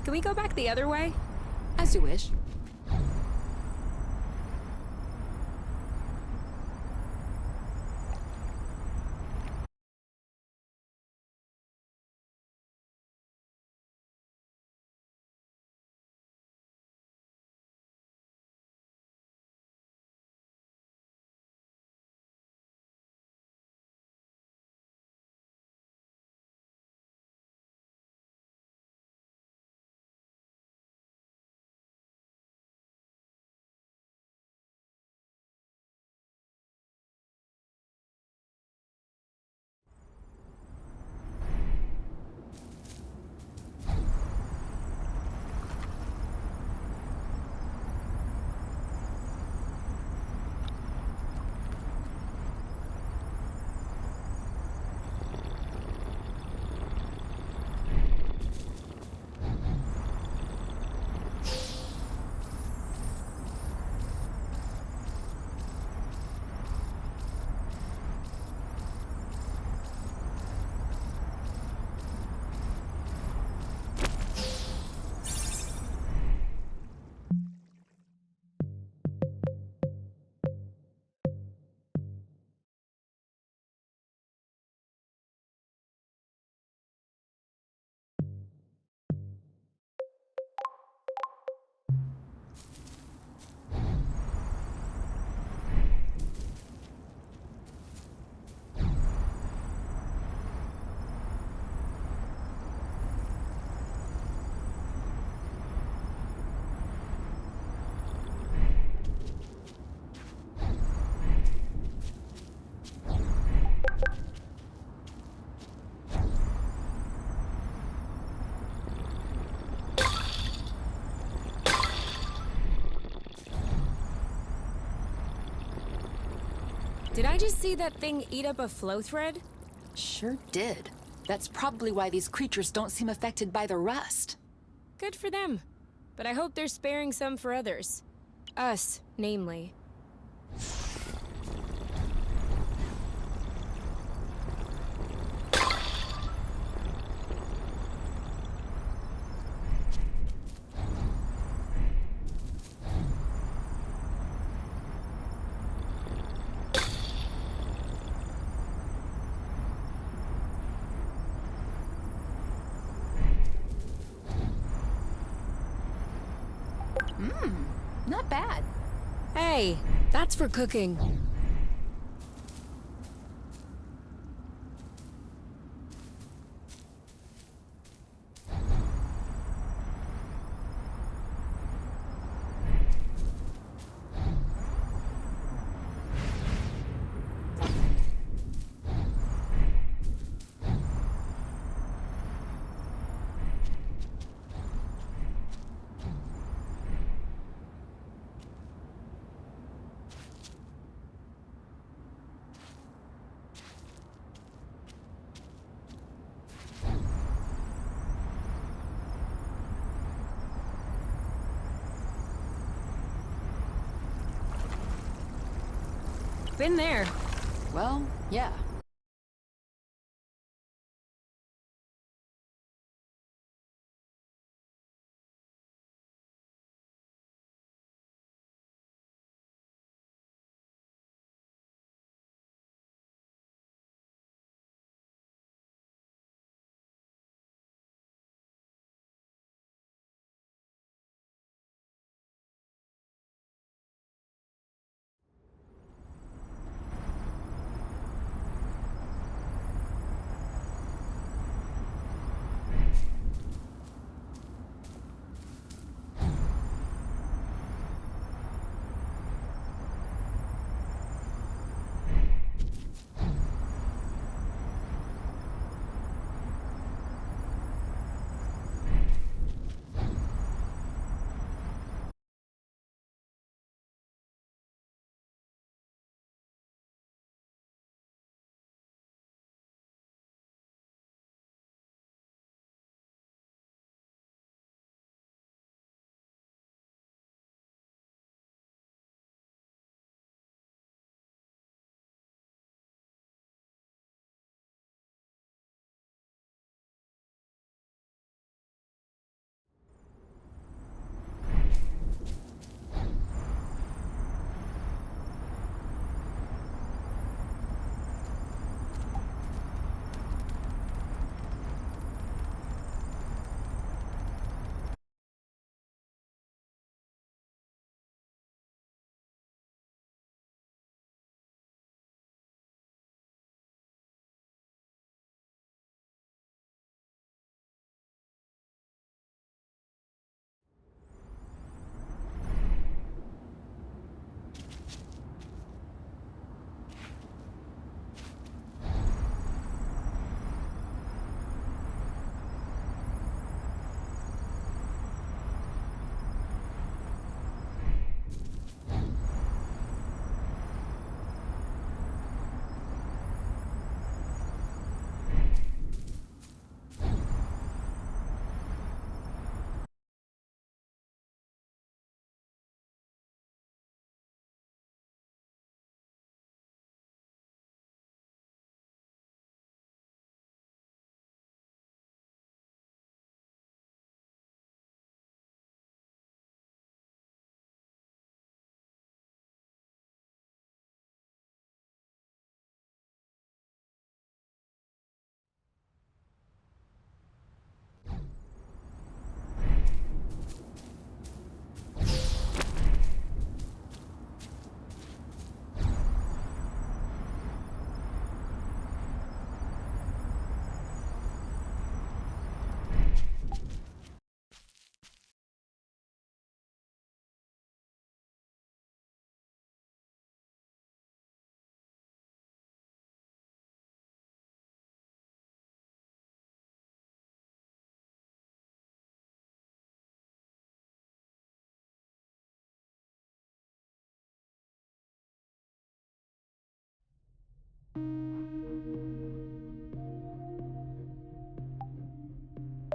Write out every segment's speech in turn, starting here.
Can we go back the other way? As you wish. Did I just see that thing eat up a flow thread? Sure did. That's probably why these creatures don't seem affected by the rust. Good for them. But I hope they're sparing some for others. Us, namely. Not bad. Hey, that's for cooking. Been there. Well, yeah.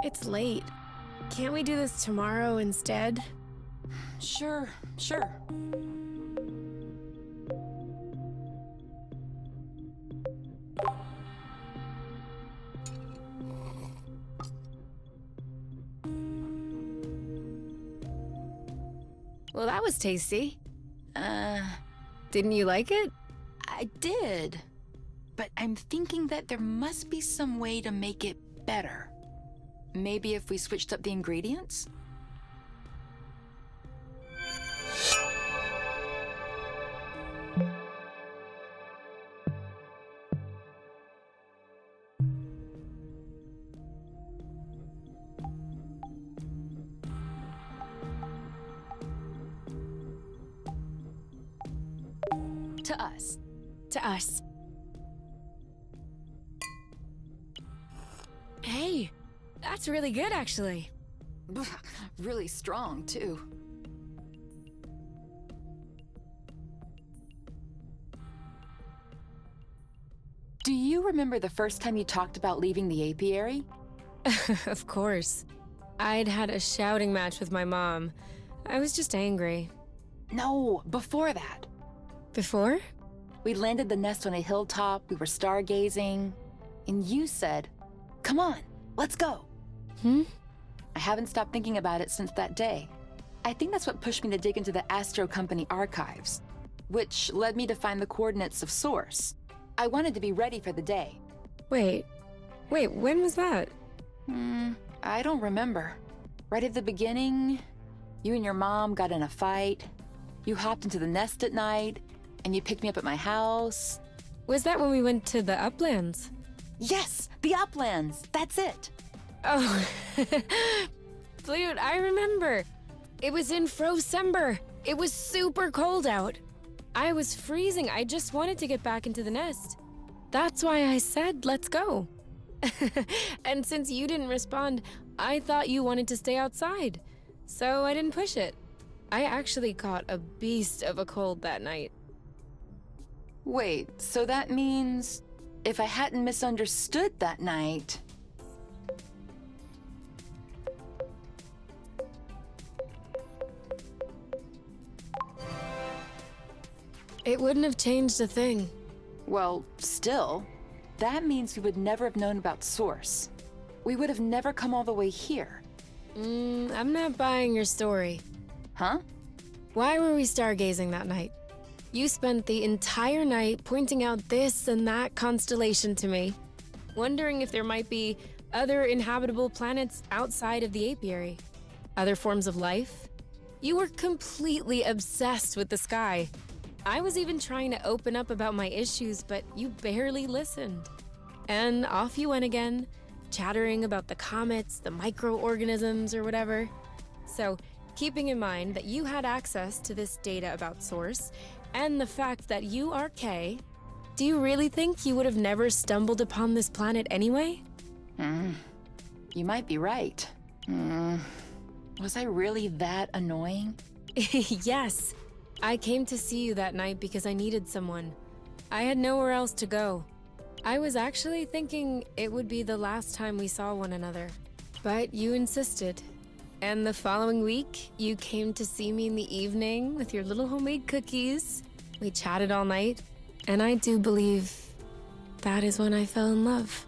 It's late. Can't we do this tomorrow instead? Sure. Well, that was tasty. Didn't you like it? I did. But I'm thinking that there must be some way to make it better. Maybe if we switched up the ingredients? To us. To us. Hey, that's really good, actually. Really strong, too. Do you remember the first time you talked about leaving the apiary? Of course. I'd had a shouting match with my mom. I was just angry. No, before that. Before? We landed the nest on a hilltop, we were stargazing, and you said, "Come on, let's go." I haven't stopped thinking about it since that day. I think that's what pushed me to dig into the Astro Company archives, which led me to find the coordinates of Source. I wanted to be ready for the day. Wait, when was that? I don't remember. Right at the beginning, you and your mom got in a fight. You hopped into the nest at night, and you picked me up at my house. Was that when we went to the Uplands? Yes, the Uplands, that's it. Oh, dude, I remember. It was in Frocember. It was super cold out. I was freezing. I just wanted to get back into the nest. That's why I said, let's go. And since you didn't respond, I thought you wanted to stay outside. So I didn't push it. I actually caught a beast of a cold that night. Wait, so that means if I hadn't misunderstood that night... It wouldn't have changed a thing. Well, still, that means we would never have known about Source. We would have never come all the way here. I'm not buying your story. Huh? Why were we stargazing that night? You spent the entire night pointing out this and that constellation to me, wondering if there might be other inhabitable planets outside of the apiary. Other forms of life? You were completely obsessed with the sky. I was even trying to open up about my issues, but you barely listened. And off you went again, chattering about the comets, the microorganisms, or whatever. So, keeping in mind that you had access to this data about Source, and the fact that you are Kay, do you really think you would have never stumbled upon this planet anyway? You might be right. Was I really that annoying? Yes. I came to see you that night because I needed someone. I had nowhere else to go. I was actually thinking it would be the last time we saw one another. But you insisted. And the following week, you came to see me in the evening with your little homemade cookies. We chatted all night, and I do believe that is when I fell in love.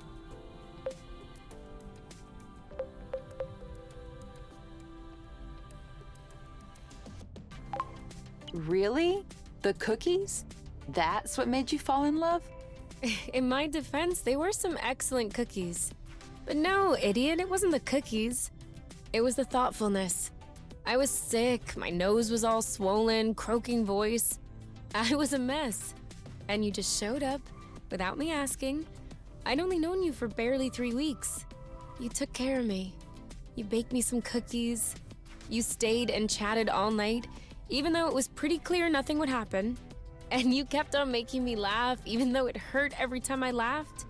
Really? The cookies? That's what made you fall in love? In my defense, they were some excellent cookies. But no, idiot, it wasn't the cookies. It was the thoughtfulness. I was sick, my nose was all swollen, croaking voice. I was a mess. And you just showed up, without me asking. I'd only known you for barely 3 weeks. You took care of me. You baked me some cookies. You stayed and chatted all night, even though it was pretty clear nothing would happen. And you kept on making me laugh, even though it hurt every time I laughed.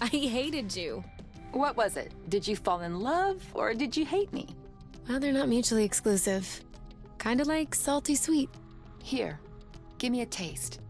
I hated you. What was it? Did you fall in love, or did you hate me? Well, they're not mutually exclusive. Kinda like salty sweet. Here, give me a taste.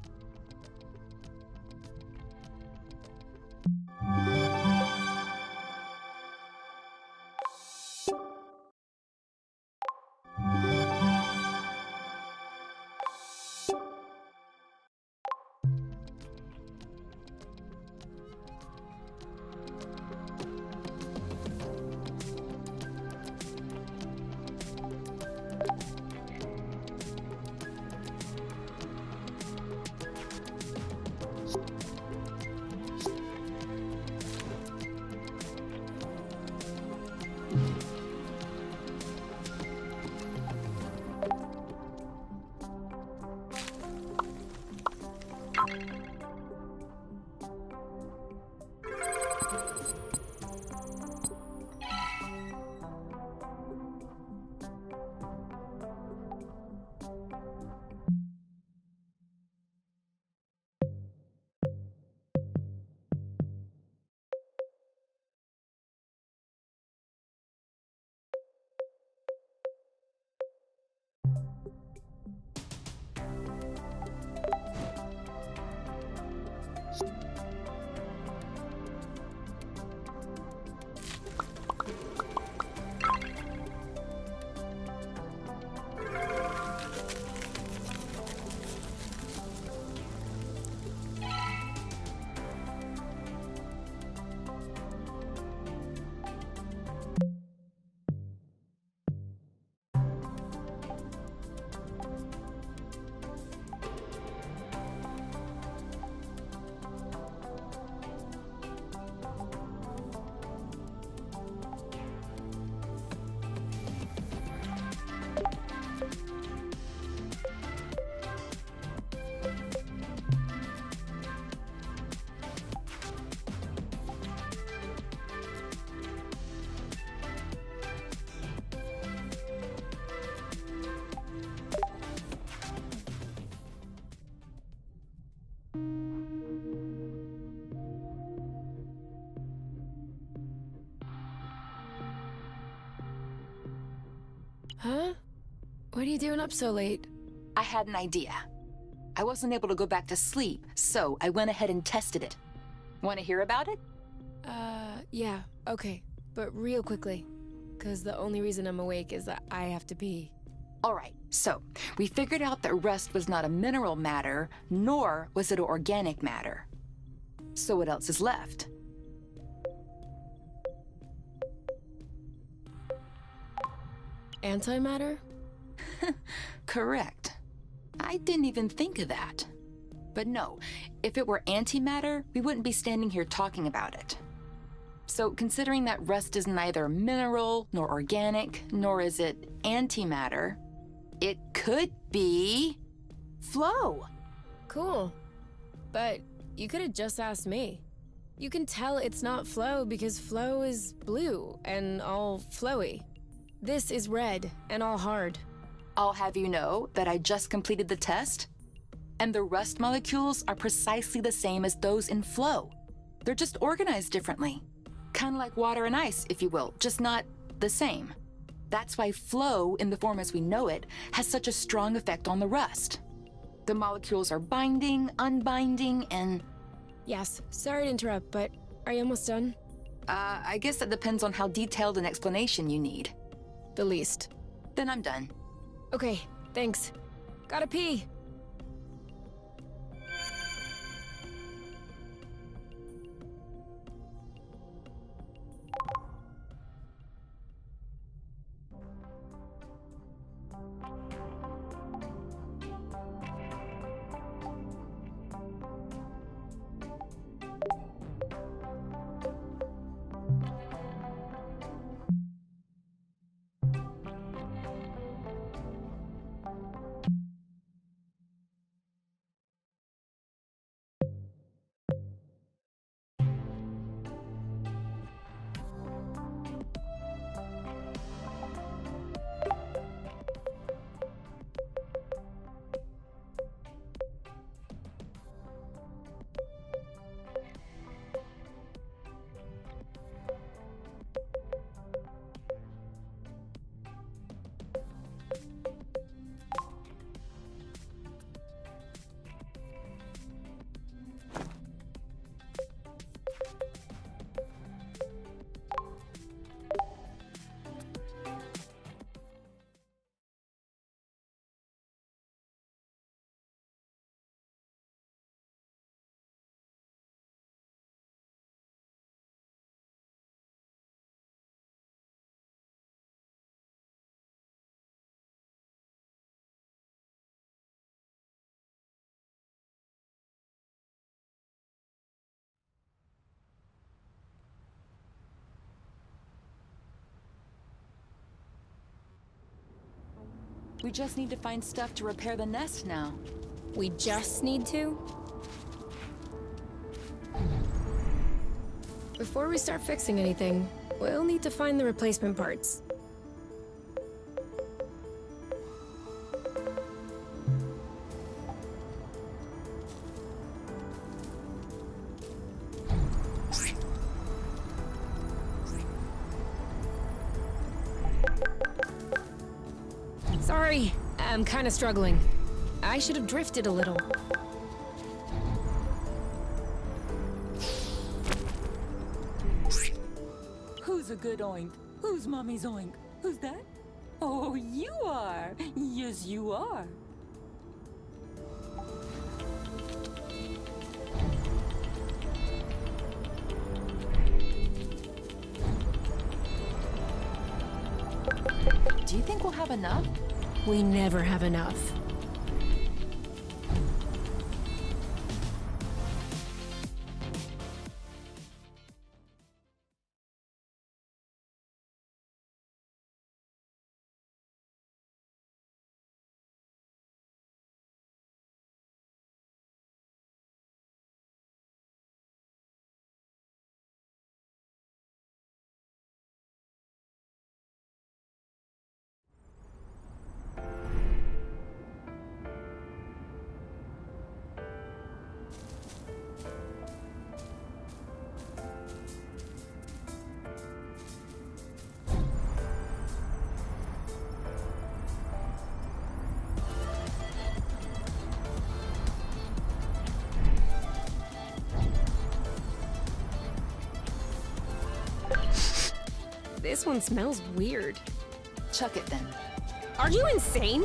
Huh? What are you doing up so late? I had an idea. I wasn't able to go back to sleep, so I went ahead and tested it. Want to hear about it? Yeah, okay. But real quickly. Because the only reason I'm awake is that I have to pee. All right, so we figured out that rust was not a mineral matter, nor was it organic matter. So what else is left? Antimatter? Correct. I didn't even think of that. But no, if it were antimatter, we wouldn't be standing here talking about it. So considering that rust is neither mineral nor organic, nor is it antimatter, it could be flow. Cool. But you could have just asked me. You can tell it's not flow because flow is blue and all flowy. This is red and all hard. I'll have you know that I just completed the test, and the rust molecules are precisely the same as those in flow. They're just organized differently. Kind of like water and ice, if you will, just not the same. That's why flow, in the form as we know it, has such a strong effect on the rust. The molecules are binding, unbinding, and... Yes, sorry to interrupt, but are you almost done? I guess that depends on how detailed an explanation you need. The least. Then I'm done. Okay, thanks. Gotta pee. We just need to find stuff to repair the nest now. We just need to? before we start fixing anything, we'll need to find the replacement parts. Sorry, I'm kinda struggling. I should have drifted a little. Who's a good oink? Who's mommy's oink? Who's that? Oh, you are! Yes, you are! Do you think we'll have enough? We never have enough. This one smells weird. Chuck it then. Are you insane?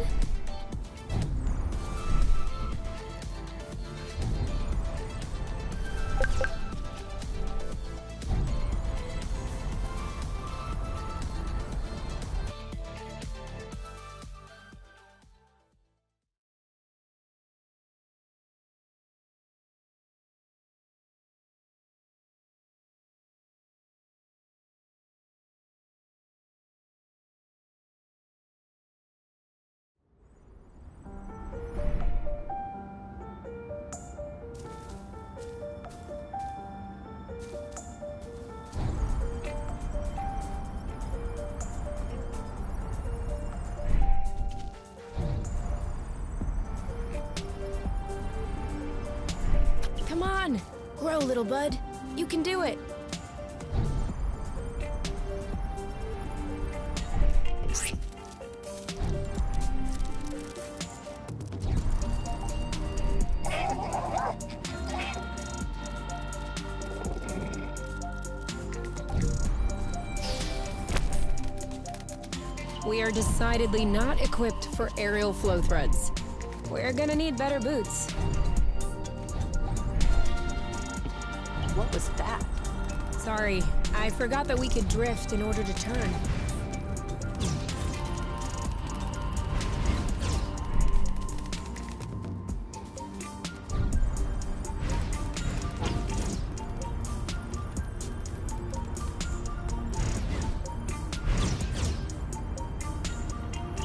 Come on, grow, little bud. You can do it. We are decidedly not equipped for aerial flow threads. We're gonna need better boots. What was that? Sorry, I forgot that we could drift in order to turn.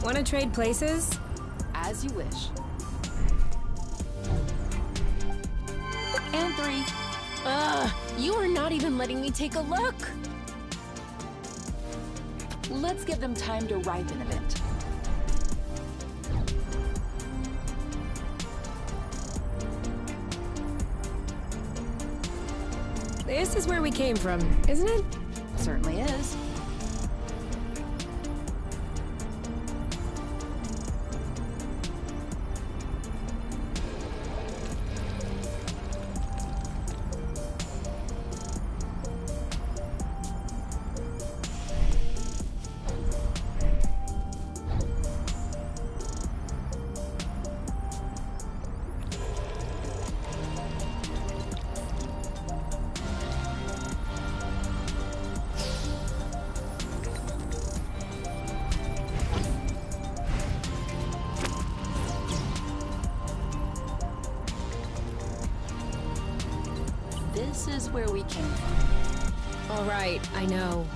Wanna trade places? As you wish. And 3. You are not even letting me take a look. Let's give them time to ripen a bit. This is where we came from, isn't it? Certainly is. This is where we came from. All right, I know.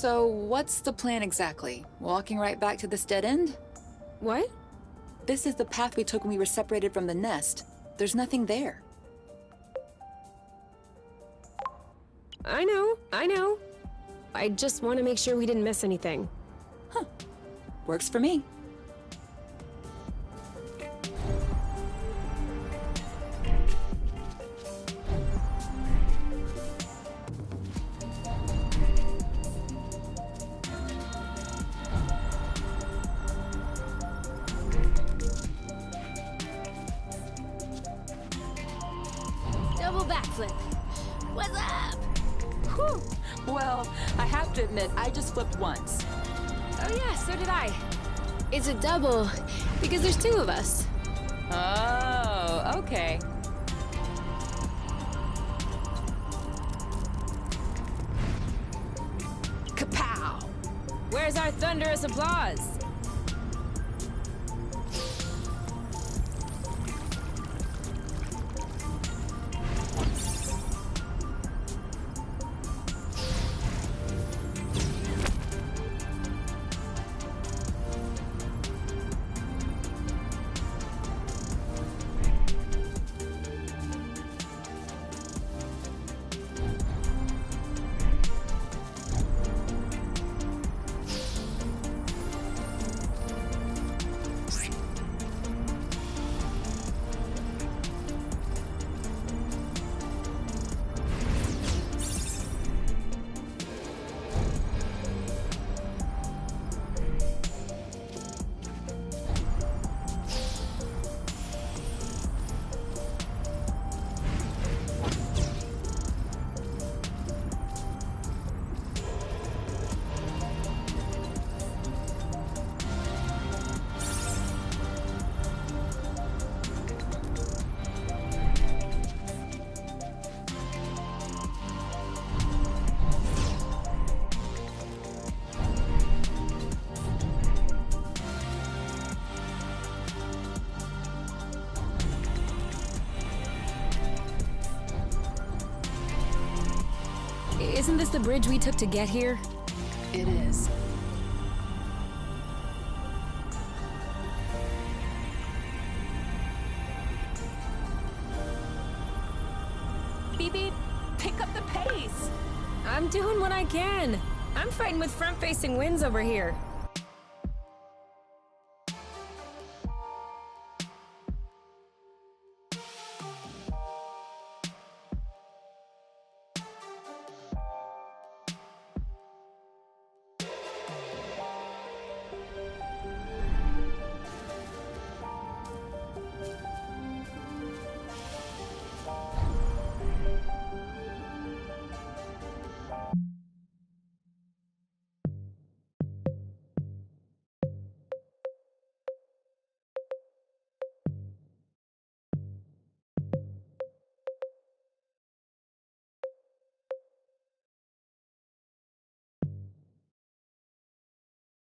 So, what's the plan exactly? Walking right back to this dead end? What? This is the path we took when we were separated from the nest. There's nothing there. I know. I just want to make sure we didn't miss anything. Works for me. Double backflip. What's up? Whew. Well, I have to admit, I just flipped once. Oh yeah, so did I. It's a double because there's two of us. Oh, okay. Kapow! Where's our thunderous applause? Isn't this the bridge we took to get here? It is. Beep beep, pick up the pace. I'm doing what I can. I'm fighting with front-facing winds over here.